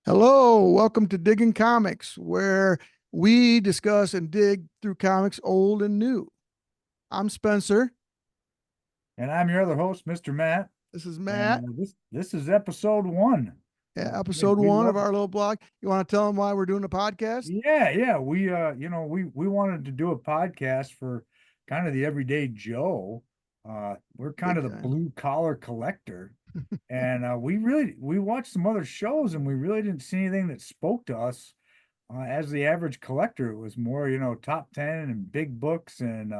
Hello, welcome to Diggin Comics, where we discuss and dig through comics old and new. I'm Spencer. And I'm your other host, Mr. Matt. This is And Matt. this is episode one. Yeah, Hey, episode we one of love, our little blog. You want to tell them why we're doing a podcast? yeah. We wanted to do a podcast for kind of the everyday Joe. We're kind Big of the time. blue collar collector, and we watched some other shows, and we really didn't see anything that spoke to us as the average collector. It was more, top 10 and big books, and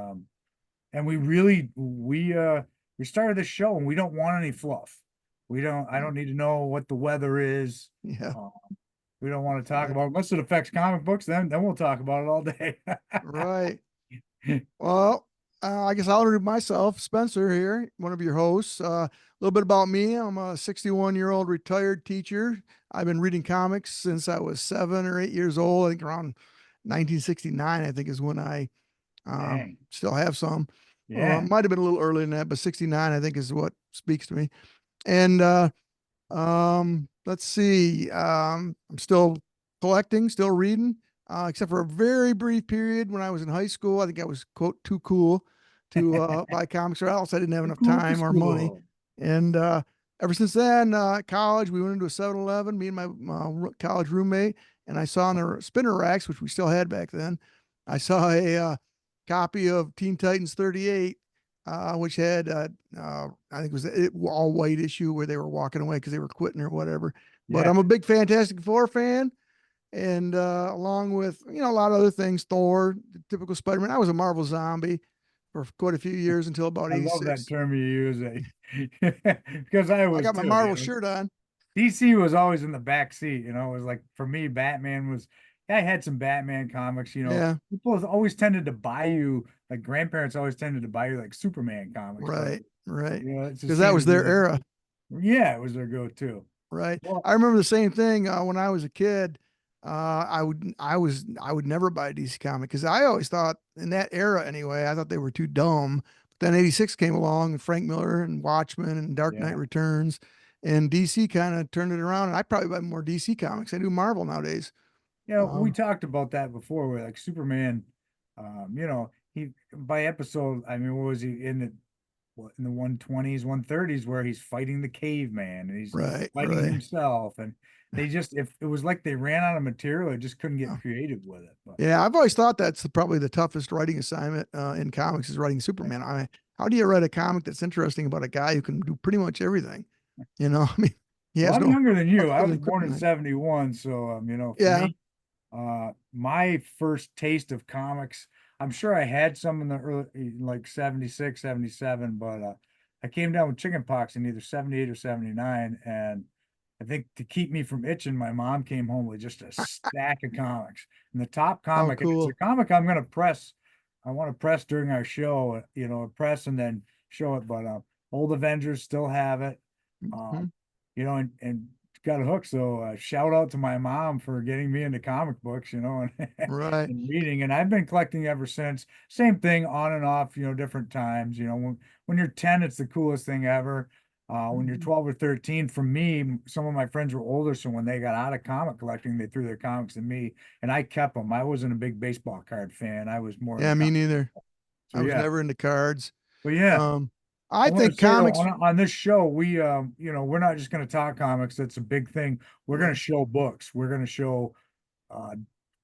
we started the show, and we don't want any fluff. I don't need to know what the weather is. Yeah, Um, we don't want to talk right, about unless it affects comic books, then we'll talk about it all day. right. Well, I guess I'll introduce myself, Spencer here, one of your hosts. A little bit about me. I'm a 61-year-old retired teacher. I've been reading comics since I was 7 or 8 years old. I think around 1969, I think is when I Dang. still have some. Yeah. Might have been a little earlier than that, but 69, I think, is what speaks to me. And let's see. I'm still collecting, still reading, except for a very brief period when I was in high school. I think I was, quote, too cool to buy comics, or else I didn't have Too enough cool for time or money. school. And ever since then, college, we went into a 7-Eleven, me and my college roommate, and I saw on the spinner racks, which we still had back then, I saw a copy of Teen Titans 38, which had, I think it was an all white issue where they were walking away because they were quitting or whatever. But Yeah. I'm a big Fantastic Four fan. And along with, a lot of other things, Thor, the typical Spider Man. I was a Marvel zombie for quite a few years until about I love that 86. term you use, because I I was got my too, Marvel shirt on. DC was always in the back seat. It was like for me, Batman was. I had some Batman comics. Yeah, People always tended to buy you, like grandparents always tended to buy you like Superman comics, but right, right. it Because just that seemed was to be their era. yeah, it was their go-to. Right. Well, I remember the same thing when I was a kid. I would never buy a DC comic because I always thought in that era anyway, I thought they were too dumb. But then 86 came along and Frank Miller and Watchmen and Dark Knight yeah, Returns and DC kind of turned it around. And I probably buy more DC comics. I do Marvel nowadays. we Um, talked about that before. Where like Superman, he by episode, I mean, what was he in the what in the 120s, 130s, where he's fighting the caveman and he's right, fighting right. himself, and they just if it was like they ran out of material, they just couldn't get creative with it. But Yeah, I've always thought that's probably the toughest writing assignment in comics is writing Superman. How do you write a comic that's interesting about a guy who can do pretty much everything? I mean, he well, has I'm no younger than you. I other was than born in kryptonite. 71, so for Yeah. me, my first taste of comics, I'm sure I had some in the early like 76, 77, but I came down with chicken pox in either 78 or 79, and I think to keep me from itching, my mom came home with just a stack of comics. And the top Oh, comic, and it's a cool. comic I'm gonna press. I want to press during our show, press and then show it. But Old Avengers still have it. Hmm. Um, and got a hook. So shout out to my mom for getting me into comic books, and Right. and reading. And I've been collecting ever since. Same thing on and off, different times. When you're 10, it's the coolest thing ever. When you're Mhm. 12 or 13, for me, some of my friends were older, so when they got out of comic collecting, they threw their comics at me, and I kept them. I wasn't a big baseball card fan. I was more into Yeah, me comic. neither. So I was yeah, never into cards. but yeah. Um, I I want to think say though, comics, on this show, we're not just going to talk comics. That's a big thing. We're going to right. show books. We're going to show uh,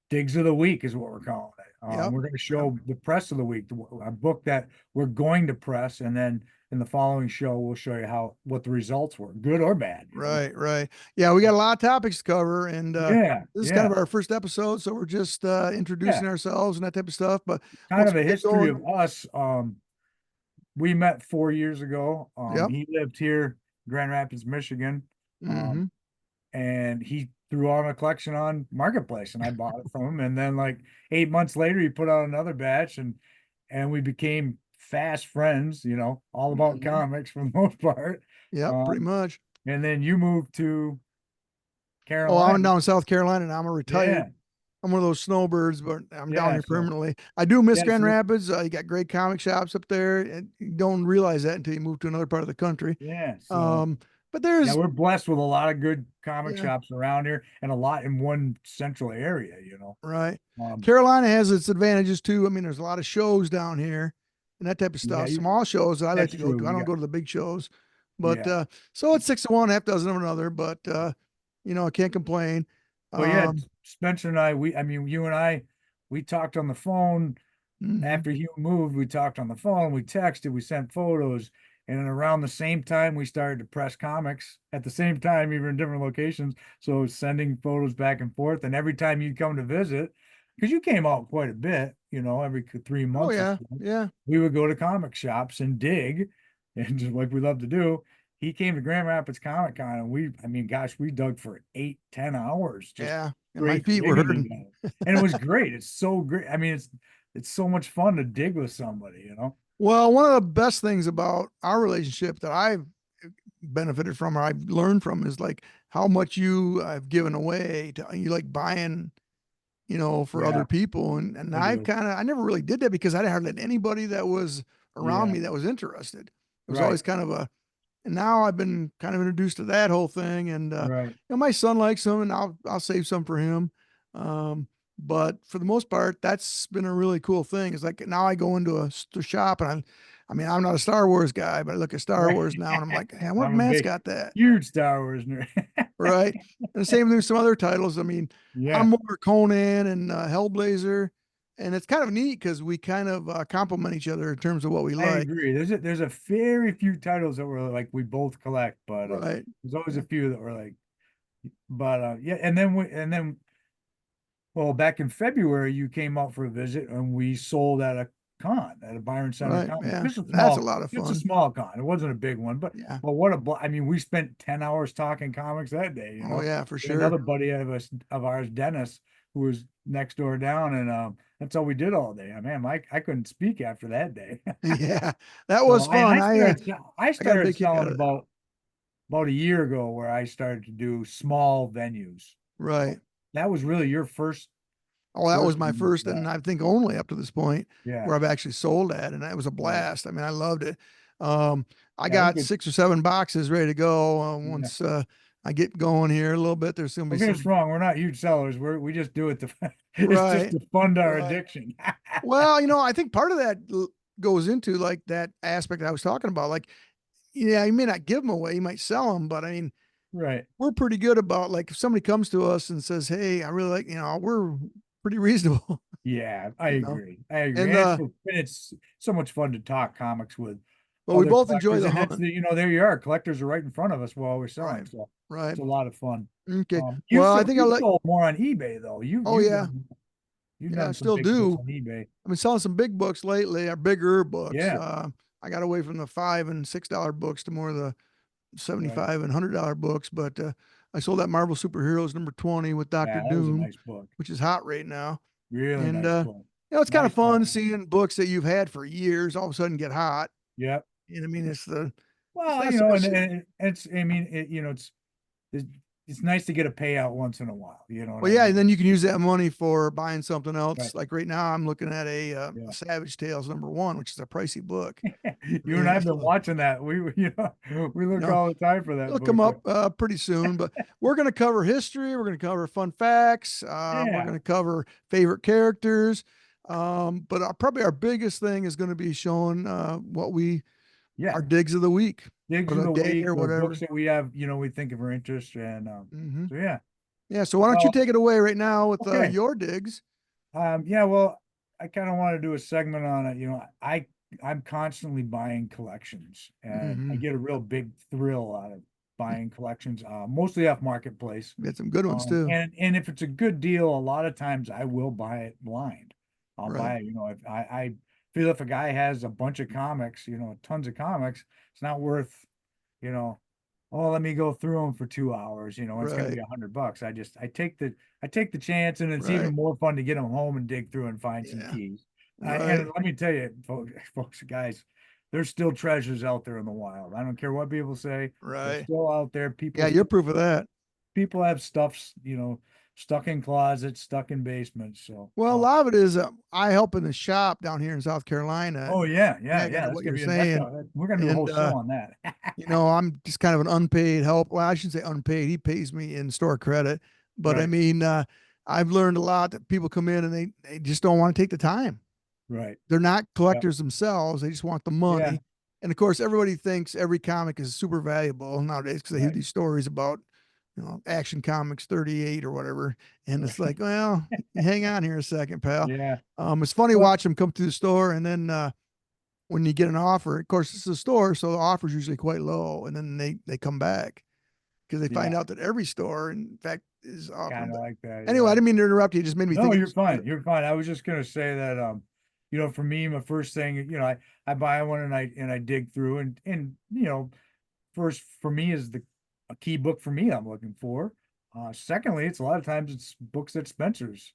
digs of the week is what we're calling it. Yep. We're going to Yep. show the press of the week, a book that we're going to press, and then in the following show, we'll show you what the results were, good or bad. Right, right. Yeah, we got a lot of topics to cover, and Yeah, this is kind yeah, of our first episode, so we're just yeah. introducing ourselves and that type of stuff. But Kind once of a we get history going, of us. We met 4 years ago. yep. He lived here, Grand Rapids, Michigan. Um, Hmm. and he threw on a collection on Marketplace, and I bought it from him. And then like 8 months later, he put out another batch, and we became fast friends. All about Hmm. comics for the most part. Yep, pretty Um, much. and then you moved to Oh, I'm Carolina. down in South Carolina and I'm a retired. Yeah, I'm one of those snowbirds, but I'm down yeah. here So permanently. I do miss yeah, Grand so Rapids. You got great comic shops up there, and you don't realize that until you move to another part of the country. yeah, so Um, But Yeah, there's, we're blessed with a lot of good comic yeah, shops around here and a lot in one central area, right. Um, Carolina has its advantages too. I mean, there's a lot of shows down here and that type of yeah, stuff. Small shows that I like that's to go true. to. I We don't got, go to the big shows, but yeah. so it's six of one, half dozen of another. But I can't complain. Well, yeah, Um, Spencer and I, I mean, you and I, we talked on the phone mhm. after you moved. We talked on the phone, we texted, we sent photos, and then around the same time, we started to press comics at the same time, even in different locations. So sending photos back and forth, and every time you'd come to visit, because you came out quite a bit, every 3 Oh months or yeah, so, yeah, we would go to comic shops and dig, and just like we love to do. He came to Grand Rapids Comic Con, and I mean, gosh, we dug for 8, 10 hours, just yeah. And my straight feet were digging hurting. together. And it was great. It's so great. I mean, it's so much fun to dig with somebody. Well, one of the best things about our relationship that I've benefited from or I've learned from is like how much you have given away to you like buying, for Yeah, other people. And I I've do. kind of I never really did that because I hardly had anybody that was around Yeah, me that was interested. It was right, always kind of and now I've been kind of introduced to that whole thing. And right. my son likes them, and I'll save some for him. Um, but for the most part, that's been a really cool thing. It's like now I go into a shop and I mean, I'm not a Star Wars guy, but I look at Star Right. Wars now and I'm like, hey, I wonder if I'm a Matt's big, got that. huge Star Wars nerd. Right. And the same thing with some other titles. I mean, I'm Yeah, more Conan and Hellblazer. And it's kind of neat because we kind of complement each other in terms of what we I like. agree. There's a very few titles that were like we both collect, but Right. there's always Yeah. a few that were like, but yeah, and then well, back in February, you came out for a visit, and we sold at a con, at a Byron Center Right. con. Yeah. Just a That's a small, lot of just a fun. small con. It wasn't a big one, but Yeah. what I mean, we spent 10 hours talking comics that day. Oh, yeah, for We had sure. another buddy of ours, Dennis, who was next door down, and that's all we did all day. I mean, I couldn't speak after that day. Yeah. That So was and fun. I I got a started big kick out selling of that. about a year ago, where I started to do small venues. Right. That was really your Oh, that was first my one. first, and I think only up to this point Yeah, where I've actually sold at, and it was a right. blast. I mean, I loved it. Um, I Yeah, it was got good. 6 or 7 boxes ready to go. Yeah. Once I get going here a little bit, there's gonna be Don't get us some. wrong, we're not huge sellers. We just do it to it's just Right, to fund our right. addiction. Well, I think part of that goes into like that aspect I was talking about. Like, yeah, you may not give them away, you might sell them, but I mean, Right. we're pretty good about like if somebody comes to us and says, "Hey, I really like," we're pretty reasonable, Yeah, I you know. agree. I agree. And And it's so much fun to talk comics with but we other both enjoy collectors. the And that's hunt. there you are. Collectors are right in front of us while we're selling. Right. So Right. it's a lot of fun. Okay. Well, I think I'll You've let. sold more on eBay though. Oh yeah, You've yeah, I done some still big books do. on eBay. I've been selling some big books lately, or bigger books. Yeah, I got away from the $5 and $6 books to more of the right. 75 and $100 books. But I sold that Marvel Superheroes #20 with Doctor Yeah, that was a Doom, nice book. which is hot right now. Really And nice book. it's kind of Nice fun cover. seeing books that you've had for years all of a sudden get hot. Yep. And I mean, it's Well, nice to go see. and it's, I mean, it's, it's nice to get a payout once in a while. You know what Well, I yeah, and mean? then you can use that money for buying something Right. else. Like right now, I'm looking at Yeah. a Savage Tales #1, which is a pricey book. You and And I've been watching that. We you look know, all the time for that it'll come book. up pretty soon. But we're going to cover history. We're going to cover fun facts. We're Yeah. going to cover favorite characters. But probably our biggest thing is going to be showing what Yeah. our digs of the week Digs or of the the day week or or books whatever. that we have, we think of our interest. And Hmm. so, yeah. Yeah. So why don't you Well, take it away right now with okay. your digs? Yeah, well, I kind of want to do a segment on it. I'm constantly buying collections, and I Hmm. get a real big thrill out of buying collections, mostly off Marketplace. We had some good ones too. And if it's a good deal, a lot of times I will buy it blind. I'll Right. buy it, if I feel if a guy has a bunch of comics, tons of comics, it's not worth, you know, oh, let me go through them for 2 hours, it's going to be Right. $100. I take the chance, and it's Right. even more fun to get them home and dig through and find some Yeah. keys. And Right. let me tell you, folks, guys, there's still treasures out there in the wild. I don't care what people say, they're Right. still out there. Yeah, you're proof of that. People have stuffs, stuck in closets, stuck in basements. So, Well, a lot of it is I help in the shop down here in South Carolina. oh yeah, yeah, Yeah, kind yeah. of That's what gonna you're be that's saying. we're gonna do a whole And show on that. I'm just kind of an unpaid help. Well, I shouldn't say unpaid. He pays me in store credit, but I Right, mean, I've learned a lot that people come in and they just don't want to take the time. right. They're not Yep. collectors themselves. They just want the Yeah, money. And of course, everybody thinks every comic is super valuable nowadays because they hear right, these stories about, Action Comics 38 or whatever. And it's right. like, well, hang on here a second, pal. Yeah. It's funny Well, watching them come to the store and then when you get an offer, of course, it's a store, so the offer is usually quite low. And then they come back because they find yeah, out that every store, in fact, is offering. kind of But like that. anyway, I Yeah. didn't mean to interrupt you. It just made me No, think of you're this. fine. You're fine. I was just gonna say that for me, my first thing, I buy one and I dig through and first for me is the a key book for me I'm looking for. Secondly, it's a lot of times it's books that Spencer's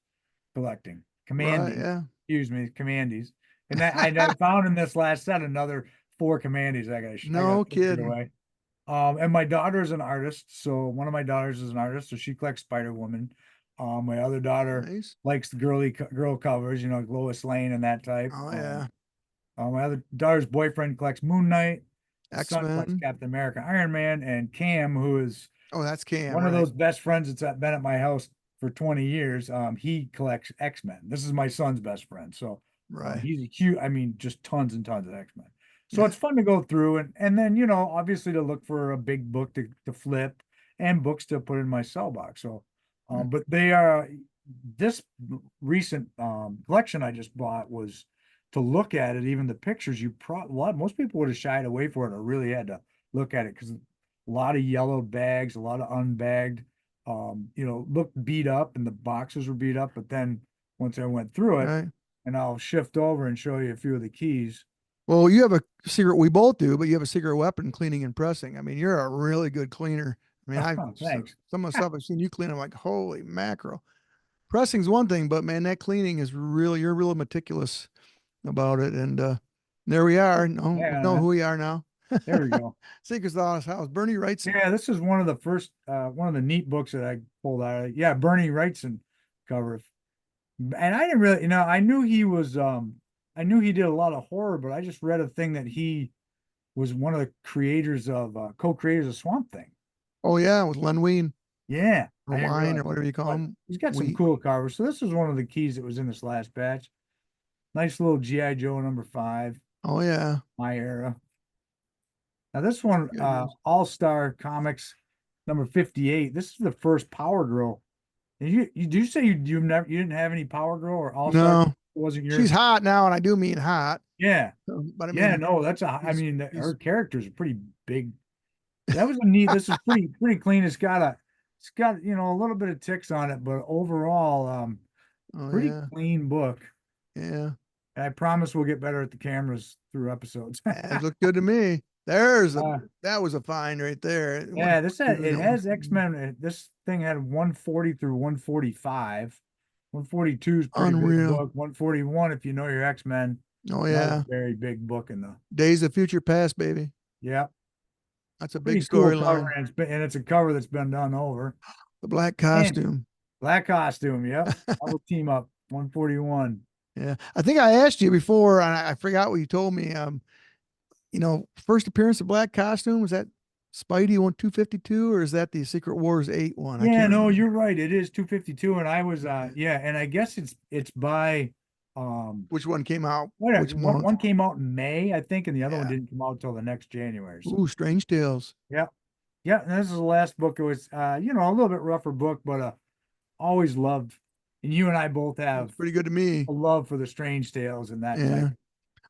collecting. Right. Commandees, Yeah. excuse me, Commandees. And that I found in this last set another four Commandees I gotta No put it kidding. away. And my daughter is an artist, so one of my daughters is an artist, so she collects Spider Woman. My other daughter Nice. likes the girl covers, Lois Lane and that type. Oh, yeah. My other daughter's boyfriend collects Moon Knight. X Son collects Men. Captain America, Iron Man, and Cam, who is Oh, that's Cam, one of right? those best friends been at my house for 20 years. He collects X-Men. This is my son's best friend. So Right. he's a huge, I mean, just tons and tons of X-Men. So Yeah. it's fun to go through and then, obviously to look for a big book to flip and books to put in my cell box. So, Hmm. but they are, this recent collection I just bought was to look at it, even the pictures, most people would have shied away for it or really had to look at it because a lot of yellowed bags, a lot of unbagged, looked beat up and the boxes were beat up. But then once I went through it, Right. and I'll shift over and show you a few of the keys. Well, you have a secret, we both do, but you have a secret weapon cleaning and pressing. I mean, you're a really good cleaner. I mean, Oh, thanks. some of the stuff I've seen you clean, I'm like, holy mackerel. Pressing's one thing, but man, that cleaning is really, you're really meticulous about it. And there we are. No, we know Yeah, who we are now. there we go. Secret's the Honest House. Bernie Wrightson. Yeah, this is one of the first, one of the neat books that I pulled out. Yeah, Bernie Wrightson cover. And I didn't really, I knew he did a lot of horror, but I just read a thing that he was one of the co-creators of Swamp Thing. Oh, yeah, with Len Wein Yeah, or I didn't Wine or realize whatever that. you call But him. he's got some Wheat. cool covers. So this was one of the keys that was in this last batch. Nice little G.I. Joe #5, Oh, yeah. my era. Now this one, Good news. All Star Comics #58. This is the first Power Girl. And you do say you didn't have any Power Girl or All Star No, wasn't she's your hot now, and I do mean hot. yeah. But I Yeah, mean, no, he's her character's a pretty big. That was a neat. This is pretty clean. It's got a little bit of ticks on it, but overall, oh, pretty yeah. clean book. Yeah. And I promise we'll get better at the cameras through episodes. It looked good to me. There's a Uh, that was a find right there. yeah, 142 it to has 140. X-Men. This thing had 140 through 145. 142 is pretty big Unreal. book. 141, if you know your X-Men, Oh, another yeah. very big book in the Days of Future Past, baby. yeah. That's a big Pretty cool cover, storyline. and it's a cover that's been done over. The black And costume. black costume, yep. Double team up, 141. Yeah. I think I asked you before, and I forgot what you told me. First appearance of black costume, was that Spidey 252, or is that the Secret Wars 8 one? I Yeah, can't no, remember. you're right. It is 252, and I was Okay. yeah, and I guess it's by Which one came out? whatever. Which One month? one came out in May, I think, and the other one Yeah. didn't come out until the next January. So Ooh, Strange Tales. yeah. Yeah, and this is the last book. It was a little bit rougher book, but always loved, and you and I both Looks have pretty good to me. a love for the strange tales and that Yeah. type those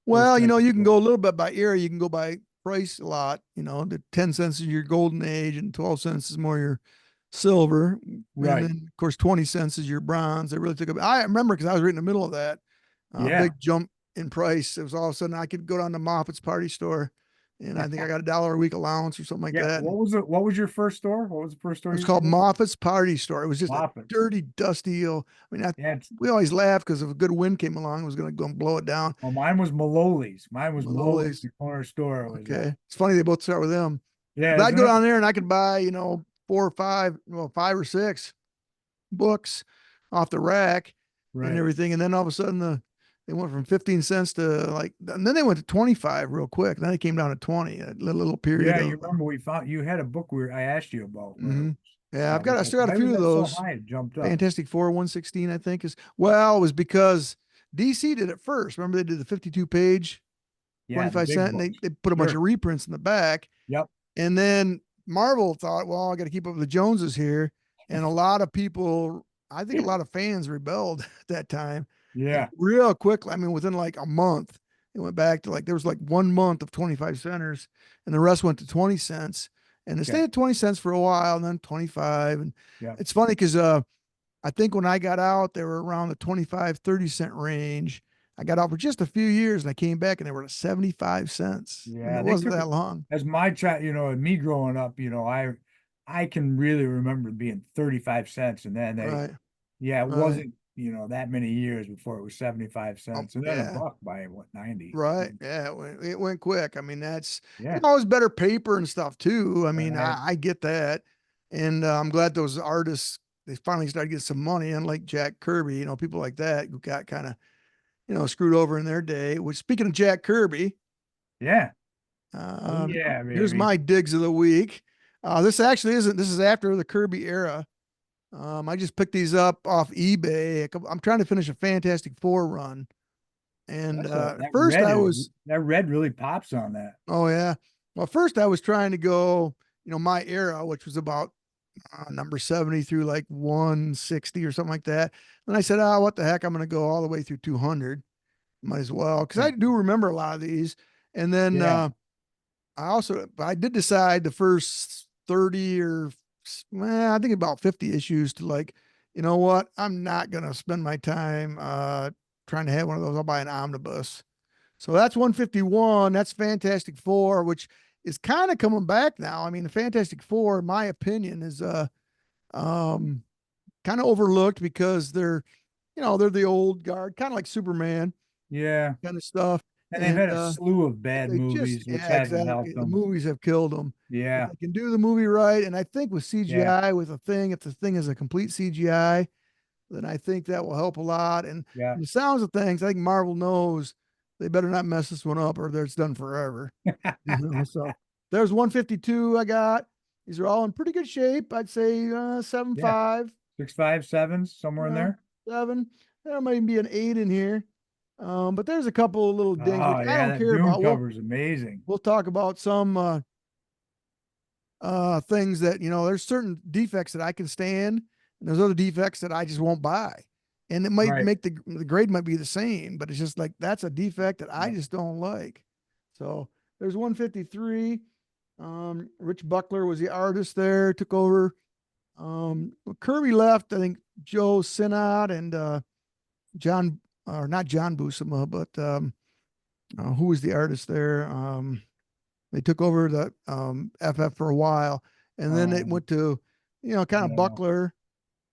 Well, type you of can books. go a little bit by era. You can go by price a lot. The 10 cents is your golden age, and 12 cents is more your silver. And Right. then, of course, 20 cents is your bronze. They really took a, I remember because I was right in the middle of that Yeah. big jump in price. It was all of a sudden I could go down to Moffitt's party store, and I think I got $1 a week allowance or something like Yeah. that. What was it? What was your first store? What was the first store It was you called did? Moffitt's Party Store. It was just a Moffats. dirty, dusty. I mean, Yeah. we always laugh because if a good wind came along, it was going to go and blow it down. Well, mine was Maloli's. Mine was Maloli's, Maloli's. the corner store. It was Okay. It's funny they both start with them. yeah, But I'd isn't go it? down there and I could buy, 4 or 5, well, 5 or 6. books off the rack and Right. everything. And then all of a sudden they went from 15 cents to like, and then they went to 25 real quick. Then they came down to 20, a little period Yeah, of, you remember we found you had a book where I asked you about where it mhm. was, Yeah, I was I like, still got a why was few of that so those. high? It jumped up. Fantastic Four 116, I think is, well, it was because DC did it first. Remember they did the 52 page, Yeah, the 25 big cent, and books. they put a bunch of Sure. reprints in the back. Yep. And then Marvel thought, well, I got to keep up with the Joneses here. And a lot of people, I think a lot of fans rebelled at that time. And Yeah. real quickly, I mean, within like a month, it went back to like, there was like 1 month of 25 centers and the rest went to 20 cents. And it Okay. stayed at 20 cents for a while and then 25. And Yep. it's funny because I think when I got out, they were around the 25, 30 cent range. I got out for just a few years and I came back and they were at 75 cents. And Yeah. it They wasn't took that long. as my child, me growing up, I can really remember being 35 cents. And then Right. yeah, it Right. wasn't, that many years before it was 75 cents. And then a Yeah. buck by what, 90. Right. Yeah. It went quick. I mean, Yeah. always better paper and stuff too. I mean, Right. I get that. And I'm glad those artists, they finally started getting some money, unlike Jack Kirby, people like that who got kind of, screwed over in their day. Which, speaking of Jack Kirby, Yeah. Oh um, yeah, here's baby. my digs of the week. This actually isn't, this is after the Kirby era. I just picked these up off eBay. I'm trying to finish a Fantastic Four run. And at first I was, That red really pops on that. oh yeah. Well, first I was trying to go, my era, which was about number 70 through like 160 or something like that. And I said, oh, what the heck? I'm going to go all the way through 200. Might as well. Cause I Okay. do remember a lot of these. And then Yeah. I did decide the first 30 or, well, I think about 50 issues to like, you know what? I'm not going to spend my time trying to have one of those. I'll buy an omnibus. So that's 151. That's Fantastic Four, which is kind of coming back now. I mean, the Fantastic Four, in my opinion, is um kind of overlooked because they're the old guard, kind of like Superman Yeah. kind of stuff. And they've And had a slew of bad they just, movies, which yeah, hasn't helped exactly. The them. movies have killed them. If Yeah. they can do the movie right, and I think with Yeah. CGI, with a thing, if the thing is a complete CGI, then I think that will help a lot. And Yeah. from the sounds of things, I think Marvel knows they better not mess this one up or it's done forever. So there's 152 I got. These are all in pretty good shape. I'd say seven Yeah. five, 6, 5, 7s, somewhere in uh, there. 7. There might be an 8 in here. But there's a couple of little dings which Oh I yeah, don't that care Dune about. We'll cover is amazing. we'll talk about some things that there's certain defects that I can stand, and there's other defects that I just won't buy. And it might Right. make the grade might be the same, but it's just like that's a defect that I Yep. just don't like. So there's 153. Rich Buckler was the artist there, took over. Kirby left, I think Joe Sinnott and John, or not John Buscema, but who was the artist there? They took over the FF for a while, and then it Um, went to, kind I of don't know. Buckler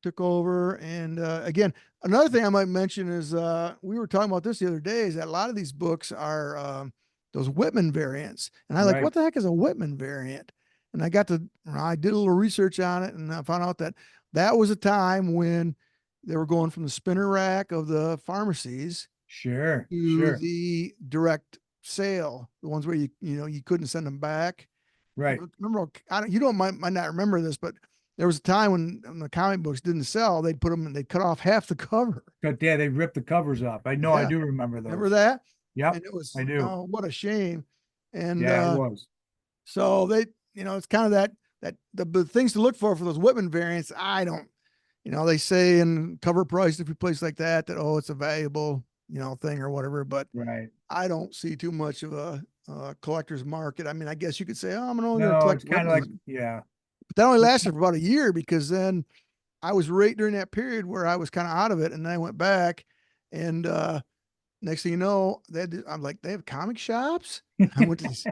took over. And again, another thing I might mention is we were talking about this the other day is that a lot of these books are those Whitman variants, and I like, Right. what the heck is a Whitman variant? And I did a little research on it, and I found out that that was a time when they were going from the spinner rack of the pharmacies Sure. to Sure. the direct sale, the ones where you couldn't send them back. Right. Remember, you don't might not remember this, but there was a time when the comic books didn't sell. They'd put them and they'd cut off half the cover. But yeah, they ripped the covers off. I know. I Yeah, do remember remember those. that? Yep. And it I was, do. oh, what a shame. And Yeah, it was. so it's kind of that the things to look for those Whitman variants. I don't, they say in cover price if you place like that oh, it's a valuable thing or whatever, but Right. I don't see too much of a collector's market. I mean, I guess you could say, oh, I'm only going to No, collect it's kind of Whitmans, like, yeah. but that only lasted for about a year because then I was right during that period where I was kind of out of it, and then I went back, and next thing you know, I'm like, they have comic shops. I went to these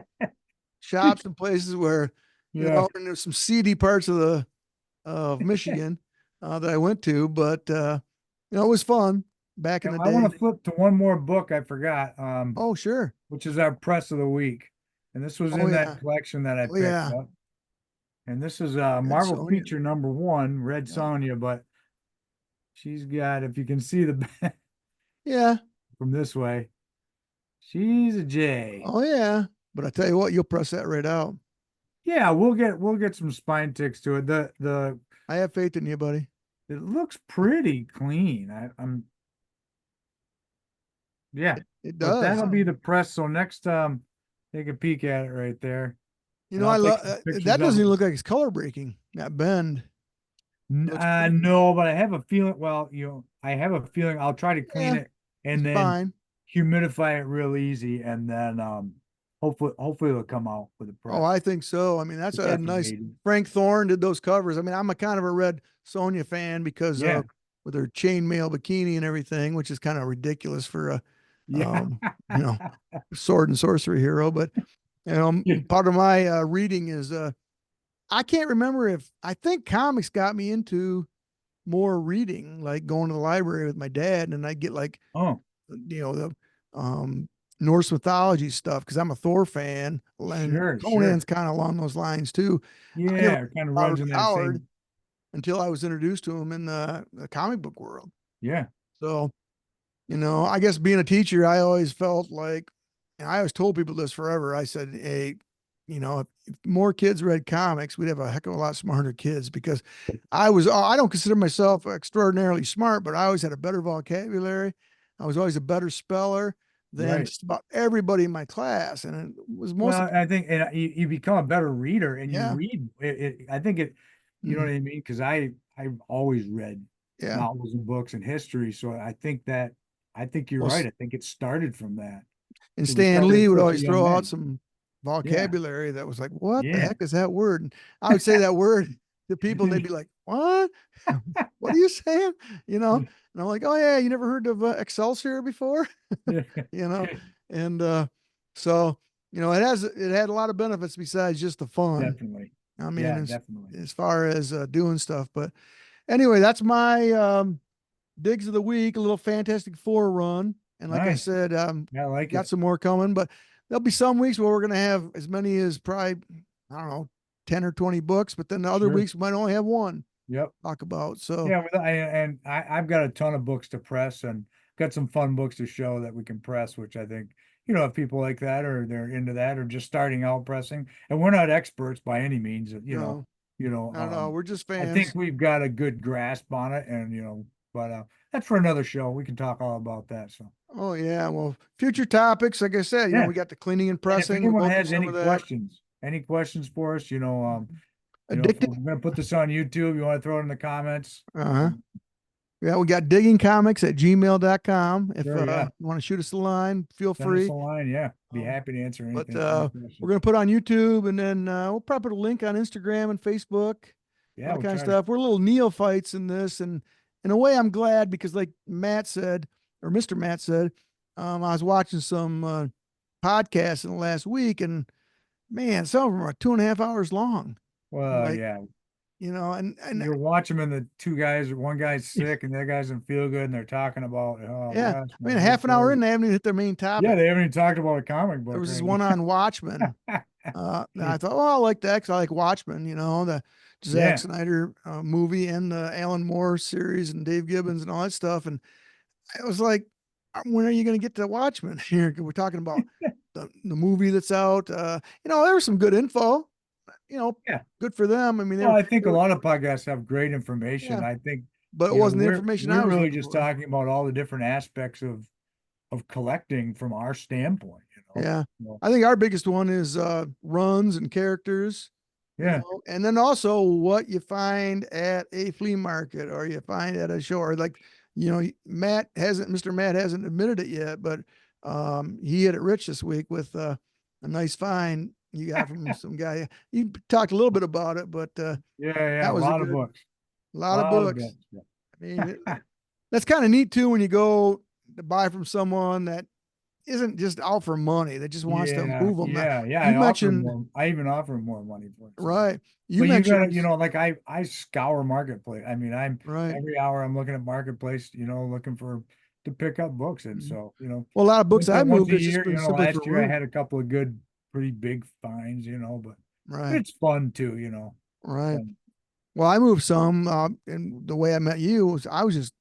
shops and places where Yeah. and there's some seedy parts of Michigan that I went to, but it was fun back in Now, the I want day. to flip to one more book I forgot, Oh sure, which is our press of the week. And this was oh in that yeah, collection that I oh picked yeah, up. And this is Red Marvel Sonja. feature number one, Red Yeah. Sonja. But She's got, if you can see the back Yeah. from this way, she's a J. Oh yeah. But I tell you what, you'll press that right out. Yeah, we'll get some spine ticks to it. The I have faith in you, buddy. it looks pretty clean. I'm yeah, It but does. that'll be the press. So next, take a peek at it right there, You and know, I'll I take love some pictures that. of Doesn't it. even look like it's color breaking. That bend looks pretty. No, but I have a feeling. Well, I have a feeling I'll try to clean Yeah, it and it's then fine. humidify it real easy, and then hopefully it'll come out with a Oh, press. I think so. I mean, that's It's a nice. F-rated. Frank Thorne did those covers. I mean, I'm a kind of a Red Sonia fan because Yeah, with her chainmail bikini and everything, which is kind of ridiculous for a yeah, um, you know, sword and sorcery hero. But yeah. part of my reading is I can't remember if I think comics got me into more reading, like going to the library with my dad, and I get like Oh, the Norse mythology stuff because I'm a Thor fan, and sure, Conan's sure. kind of along those lines too. I never Yeah, it kind of Howard runs in that Howard same. until I was introduced to him in the comic book world. Yeah. So, I guess being a teacher, I always felt like, and I always told people this forever. I said, hey, if more kids read comics, we'd have a heck of a lot smarter kids because I don't consider myself extraordinarily smart, but I always had a better vocabulary. I was always a better speller than Right. just about everybody in my class. And it was mostly, Well, I think and you become a better reader and you yeah, read I think you know mhm, what I mean? Because I've always read yeah. novels and books and history. So I think you're Well, right. I think it started from that and because we Stan started Lee at would such a always young throw out age. some Yeah. vocabulary that was like, what the Yeah. heck is that word? And I would say that word to people and they'd be like, what? What are you saying? And I'm like, oh yeah, you never heard of Excelsior before? you know, and so it had a lot of benefits besides just the fun. Definitely. I mean, Yeah, definitely. as far as doing stuff, but anyway, that's my digs of the week, a little Fantastic Four run. And like I Nice. said, Yeah, I like got it. some more coming, but there'll be some weeks where we're going to have as many as probably, I don't know, 10 or 20 books, but then the other Sure. weeks we might only have one Yep. to talk about. So, Yeah, I've got a ton of books to press and got some fun books to show that we can press, which I think, if people like that or they're into that or just starting out pressing, and we're not experts by any means, no, you know, I don't know. We're just I think fans. we've got a good grasp on it and but that's for another show. We can talk all about that. So Oh, yeah. Well, future topics, like I said, yeah. we got the cleaning and And if pressing. We'll anyone go through has some any of that. questions for us, if Addicted. we're gonna put this on YouTube, you want to throw it in the comments. Uh-huh. Yeah, we got digging comics at gmail.com. If Sure, yeah. you want to shoot us a line, feel Send us free. a line. Yeah. Be Um, happy to answer but anything, any we're questions. going to put on YouTube and then we'll probably put a link on Instagram and Facebook, all Yeah, that we'll kind of try to. stuff. We're little neophytes in this. And in a way, I'm glad because, like Matt said, or Mr. Matt said, I was watching some podcasts in the last week, and man, some of them are 2.5 hours long. I'm Well, like, yeah. and You're watching them, and the two guys, one guy's sick and the other guy doesn't feel good, and they're talking about, oh yeah, gosh, I my mean, legs half an hour hurt. in, they haven't even hit their main Yeah, topic. they haven't even talked about a comic There book was or this one on Watchmen. And I thought, well, I like that because I like Watchmen, the Zack Yeah, Snyder movie and the Alan Moore series and Dave Gibbons and all that stuff. And I was like, when are you going to get to Watchmen here? We're talking about the movie that's out. There was some good info, you know, yeah. good for them. I mean, Well, I think they a were, lot of podcasts have great information. yeah, I think, but it wasn't the we're information we're I was really looking just for. talking about all the different aspects of collecting from our standpoint, Yeah. So, I think our biggest one is runs and characters, yeah, and then also what you find at a flea market or you find at a show, or like, Mr. Matt hasn't admitted it yet, but he hit it rich this week with a nice find you got from some guy. You talked a little bit about it, but yeah. that A was a lot of good, books, a lot of lot of books. books. Yeah. I mean, that's kind of neat too when you go to buy from someone that isn't just out for money, that just wants to Yeah, move them. Now, yeah, yeah. you I offer mentioned, more. I even offer more money for it. So, right. You but you gotta, mentioned, like I scour marketplace. I mean, right. every hour I'm looking at marketplace, looking for to pick up books. And Mhm. so, Well, a lot of books I've once moved, a it's just year, been simply for last year I room. had a couple of good, pretty big finds, but Right. it's fun too, Right. and Well, I moved some, and the way I met you was I was just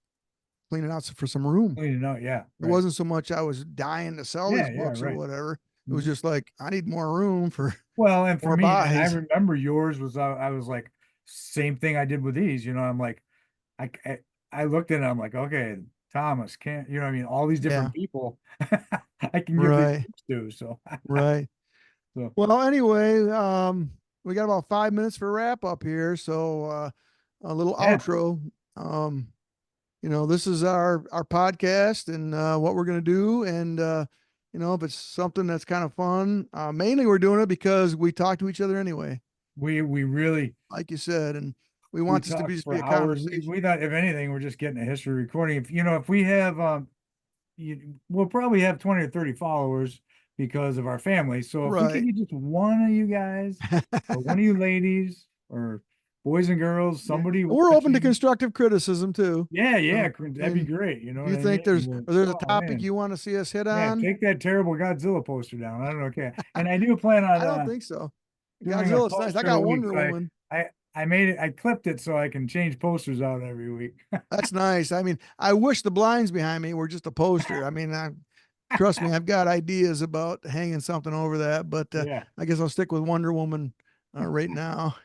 cleaning out for some room. cleaning out. Yeah, It right. wasn't so much I was dying to sell these Yeah, books or right. whatever. It was Mhm. just like I need more room for Well, and for more me, and I buys. remember yours was, I was like, same thing I did with these, I'm like, I, I, I looked at it, I'm like, okay, Thomas can't, what I mean? All these Yeah, different people I can give these right, books to. So, right. so Well, anyway, we got about 5 minutes for wrap up here, so a little yeah, outro. This is our podcast and what we're gonna do, and if it's something that's kind of fun, mainly we're doing it because we talk to each other anyway, we really, like you said, and we we want this to be talked just be for a hours. conversation. We thought, if anything, we're just getting a history recording. If we have, we'll probably have 20 or 30 followers because of our family. So if we could Right. get just one of you guys or one of you ladies or boys and girls, Yeah. somebody We're open to watching. constructive criticism too. Yeah, yeah, I that'd be mean, great. You know if what you I think mean? there's We'll, or there's a oh topic man. you want to see us hit Yeah, on, take that terrible Godzilla poster down. I don't know. Okay. And I do plan on I don't think so. doing a Godzilla's nice. I poster of the got week. Wonder So Woman. I made it, I clipped it so I can change posters out every week. That's nice. I mean, I wish the blinds behind me were just a poster. I mean, trust me, I've got ideas about hanging something over that, but Yeah. I guess I'll stick with Wonder Woman right now.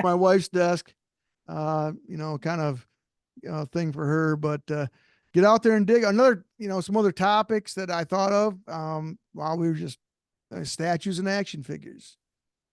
My wife's desk, kind of thing for her. But get out there and dig another, some other topics that I thought of while we were just statues and action figures.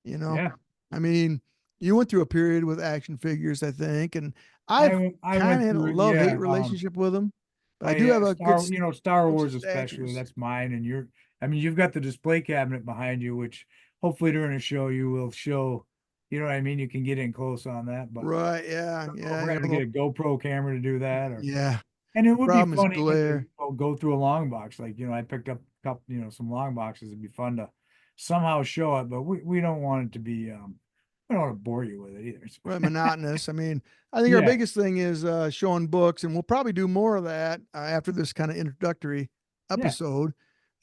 You know, Yeah. I mean, you went through a period with action figures, I think, and I've I kind of went had a through, love hate yeah. relationship with them, but I do I have a good Star bunch of Wars especially, statues. that's mine. And I mean, you've got the display cabinet behind you, which hopefully during the show you will show, what I mean? You can get in close on that, but Right? Yeah, I don't know if yeah. we're gonna get a GoPro camera to do that, or, Yeah. and it The would be problem is funny to, glare. go through a long box. Like, I picked up a couple, some long boxes. It'd be fun to somehow show it, but we don't want it to be, we don't want to bore you with it either. So, Right, monotonous. I mean, I think our yeah, biggest thing is showing books, and we'll probably do more of that after this kind of introductory yeah, episode.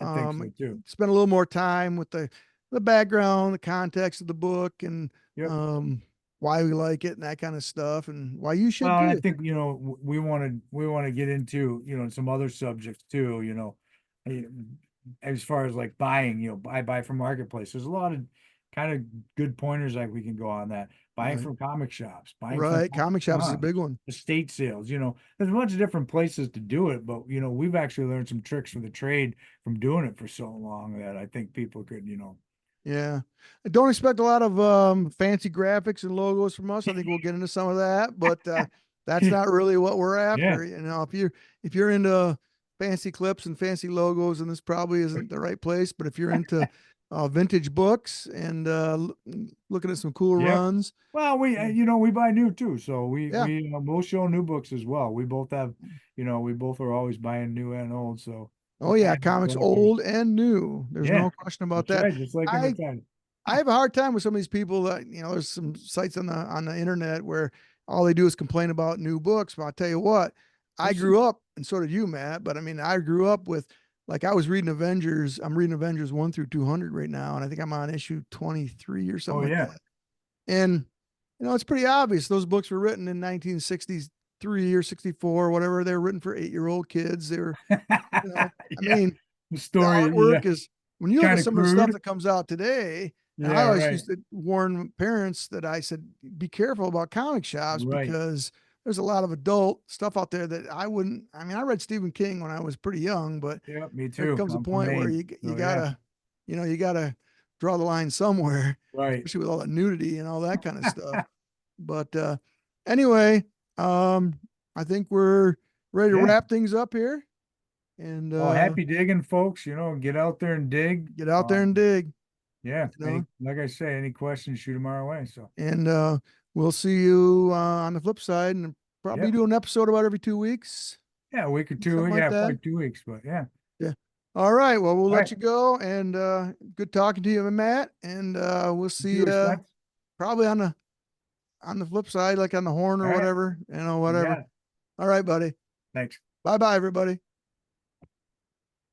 I think so too. Spend a little more time with the background, the context of the book, and Yep. um, why we like it and that kind of stuff, and why you should Well, and I too. think, we want to get into, some other subjects too, eh, as far as like buying, buy from marketplace. There's a lot of kind of good pointers like we can go on that. Buying Right, from comic shops, buying from right. Comic shops is a big cons, one. estate sales, there's a bunch of different places to do it, but we've actually learned some tricks for the trade from doing it for so long that I think people could, Yeah. Don't expect a lot of fancy graphics and logos from us. I think we'll get into some of that, but that's not really what we're yeah, after. If you're into fancy clips and fancy logos, then this probably isn't the right place. But if you're into vintage books and looking at some cool yeah. runs, Well, we buy new too, so yeah. we'll show new books as well. We both have, we both are always buying new and old, so we're Oh yeah, kind of comics collectors. old and new. There's Yeah, no question about that's that. right. Just like in the I title. I have a hard time with some of these people that there's some sites on the internet where all they do is complain about new books. But I'll tell you what, I There's some, grew up, and so did you, Matt. But I mean, I grew up with like I was reading Avengers. I'm reading Avengers 1 through 200 right now, and I think I'm on issue 23 or oh something like yeah, that. And it's pretty obvious those books were written in 1963 or 64, whatever. They were written for 8-year-old kids. They were, I yeah. mean, The the story, yeah, artwork is when you look kind at of some of the stuff crude. that comes out today, and I Yeah, always right, used to warn parents that I said, be careful about comic shops right. because there's a lot of adult stuff out there that I wouldn't. I mean, I read Stephen King when I was pretty young, but Yeah, me there too. comes a I'm from point where Maine, you so yeah, gotta, you gotta draw the line somewhere, right. especially with all the nudity and all that kind of stuff. But anyway, I think we're ready to Yeah. wrap things up here and Well, happy digging, folks. Get out there and dig. get out there and dig. Yeah. You know, Like I say, any questions, shoot them our way. So, and we'll see you on the flip side, and probably yep. do an episode about every 2 weeks, Yeah, a week or two. something like Yeah, that. probably 2 weeks, but yeah. Yeah. All right. Well, we'll All right. let you go, and good talking to you, Matt. And we'll You see too, you Spence. probably on the flip side, like on the horn All or right. whatever, You whatever. got it. All right, buddy. Thanks. Bye bye, everybody.